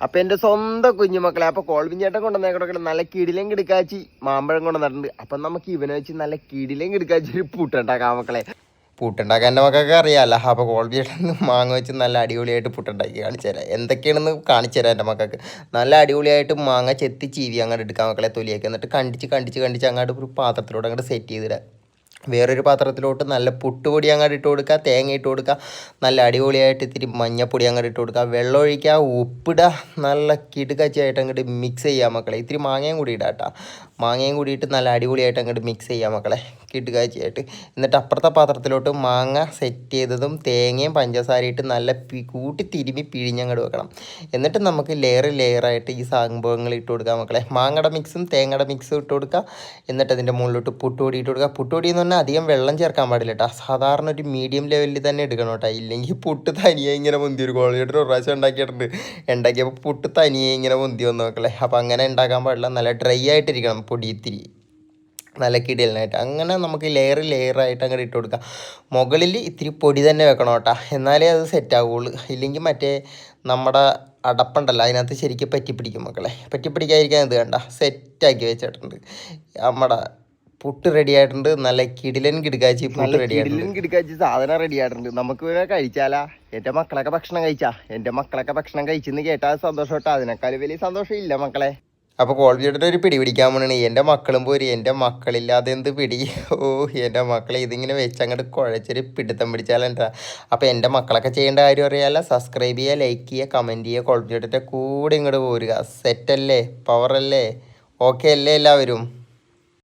അപ്പോൾ എൻ്റെ സ്വന്തം കുഞ്ഞുമക്കളെ, അപ്പോൾ കോൾവിൻ ചേട്ടൻ കൊണ്ടുവന്നേക്കടൊക്കെ നല്ല കിടിലും കിടക്കാച്ചി മാമ്പഴം കൊണ്ടുവന്നിട്ടുണ്ട്. അപ്പം നമുക്ക് ഇവനെ വെച്ച് നല്ല കിടിലും കിടക്കാച്ചി ഒരു പുട്ടുണ്ടാക്കാം മക്കളെ. പുട്ടുണ്ടാക്കാൻ എൻ്റെ മക്കൾക്ക് അറിയാമല്ലോ. അപ്പോൾ കോൾബി ചേട്ടൻ മാങ്ങ വെച്ച് നല്ല അടിപൊളിയായിട്ട് പുട്ടുണ്ടാക്കി കാണിച്ചു തരാം. എന്തൊക്കെയാണെന്ന് കാണിച്ചു തരാം എൻ്റെ മക്കൾക്ക്. നല്ല അടിപൊളിയായിട്ട് മാങ്ങ ചെത്തി ചീവി അങ്ങോട്ട് എടുക്കാൻ മക്കളെ, തൊലിയൊക്കെ എന്നിട്ട് കണ്ടിച്ച് അങ്ങോട്ട് ഒരു പാത്രത്തിലൂടെ അങ്ങോട്ട് സെറ്റ് ചെയ്തിടാം. വേറൊരു പാത്രത്തിലോട്ട് നല്ല പുട്ടുപൊടി അങ്ങോട്ട് ഇട്ട് കൊടുക്കുക, തേങ്ങ ഇട്ട് കൊടുക്കുക, നല്ല അടിപൊളിയായിട്ട് ഇത്തിരി മഞ്ഞപ്പൊടി അങ്ങോട്ട് ഇട്ട് കൊടുക്കുക, വെള്ളം ഒഴിക്കുക, ഉപ്പിടുക, നല്ല കിടുകച്ചായിട്ട് അങ്ങോട്ട് മിക്സ് ചെയ്യുക മക്കളെ. ഇത്തിരി മാങ്ങയും കൂടി ഇടാം കേട്ടോ. മാങ്ങയും കൂടിയിട്ട് നല്ല അടിപൊളിയായിട്ട് അങ്ങോട്ട് മിക്സ് ചെയ്യുക മക്കളെ, കിടുകാച്ചിയായിട്ട്. എന്നിട്ട് അപ്പുറത്തെ പാത്രത്തിലോട്ട് മാങ്ങ സെറ്റ് ചെയ്തതും തേങ്ങയും പഞ്ചസാരയിട്ട് നല്ല കൂട്ടി തിരുമ്മി പിഴിഞ്ഞങ്ങോട്ട് വെക്കണം. എന്നിട്ട് നമുക്ക് ലെയറായിട്ട് ഈ സംഭവങ്ങൾ ഇട്ട് കൊടുക്കുക മക്കളെ. മാങ്ങയുടെ മിക്സും തേങ്ങയുടെ മിക്സും ഇട്ട് കൊടുക്കുക. എന്നിട്ട് അതിൻ്റെ മുകളിലോട്ട് പുട്ടുപൊടി ഇട്ട് കൊടുക്കുക. പുട്ടുപൊടി എന്ന് പറഞ്ഞാൽ അധികം വെള്ളം ചേർക്കാൻ പാടില്ല കേട്ടോ. സാധാരണ ഒരു മീഡിയം ലെവലിൽ തന്നെ എടുക്കണം കേട്ടോ. ഇല്ലെങ്കിൽ പുട്ട് തനിയെ ഇങ്ങനെ പൊന്തി ഒരു കോളിയിട്ട് ഒരു പ്രാവശ്യം ഉണ്ടാക്കിയപ്പോൾ പുട്ട് തനിയെ ഇങ്ങനെ പൊന്തി വന്നു മക്കളെ. അപ്പോൾ അങ്ങനെ ഉണ്ടാക്കാൻ പാടില്ല, നല്ല ഡ്രൈ ആയിട്ടിരിക്കണം പൊടി ഇത്തിരി, നല്ല കിടിലനായിട്ട്. അങ്ങനെ നമുക്ക് ലെയറായിട്ട് അങ്ങോട്ട് ഇട്ട് കൊടുക്കാം. മുകളിൽ ഇത്തിരി പൊടി തന്നെ വെക്കണം കേട്ടോ, എന്നാലേ അത് സെറ്റ് ആവുള്ളൂ. ഇല്ലെങ്കിൽ മറ്റേ നമ്മുടെ അടപ്പുണ്ടല്ലോ അതിനകത്ത് ശരിക്കും പറ്റിപ്പിടിക്കും മക്കളെ. പറ്റിപ്പിടിക്കാതിരിക്കാൻ ഇത് കണ്ട സെറ്റാക്കി വെച്ചിട്ടുണ്ട്. നമ്മുടെ പുട്ട് റെഡി ആയിട്ടുണ്ട്. നല്ല കിടിലൻ കിടുക്കാച്ചി പുട്ട് റെഡി ആയിട്ടുണ്ട്. കിടിലൻ കിടുക്കാച്ചി സാധനം റെഡി ആയിട്ടുണ്ട്. നമുക്ക് കഴിച്ചാലാ? എൻ്റെ മക്കളൊക്കെ ഭക്ഷണം കഴിച്ചാ? എൻ്റെ മക്കളൊക്കെ ഭക്ഷണം കഴിച്ചെന്ന് കേട്ടാൽ സന്തോഷം കേട്ടോ. അതിനേക്കാൾ വലിയ സന്തോഷം ഇല്ല മക്കളെ. അപ്പോൾ കോൾബിയുടെ ഒരു പിടി പിടിക്കാൻ പോകണേ. എൻ്റെ മക്കളും പോരി, എൻ്റെ മക്കളില്ലാതെ എന്ത് പിടി. എൻ്റെ മക്കളെ ഇതിങ്ങനെ വെച്ച് അങ്ങോട്ട് കുഴച്ചൊരു പിടുത്തം പിടിച്ചാലെന്താ. അപ്പോൾ എൻ്റെ മക്കളൊക്കെ ചെയ്യേണ്ട കാര്യം അറിയാമല്ലോ. സബ്സ്ക്രൈബ് ചെയ്യുക, ലൈക്ക് ചെയ്യുക, കമൻറ്റ് ചെയ്യുക, കോൾബിയുടെ കൂടെ ഇങ്ങോട്ട് പോരുക. സെറ്റല്ലേ, പവറല്ലേ, ഓക്കെ അല്ലേ എല്ലാവരും?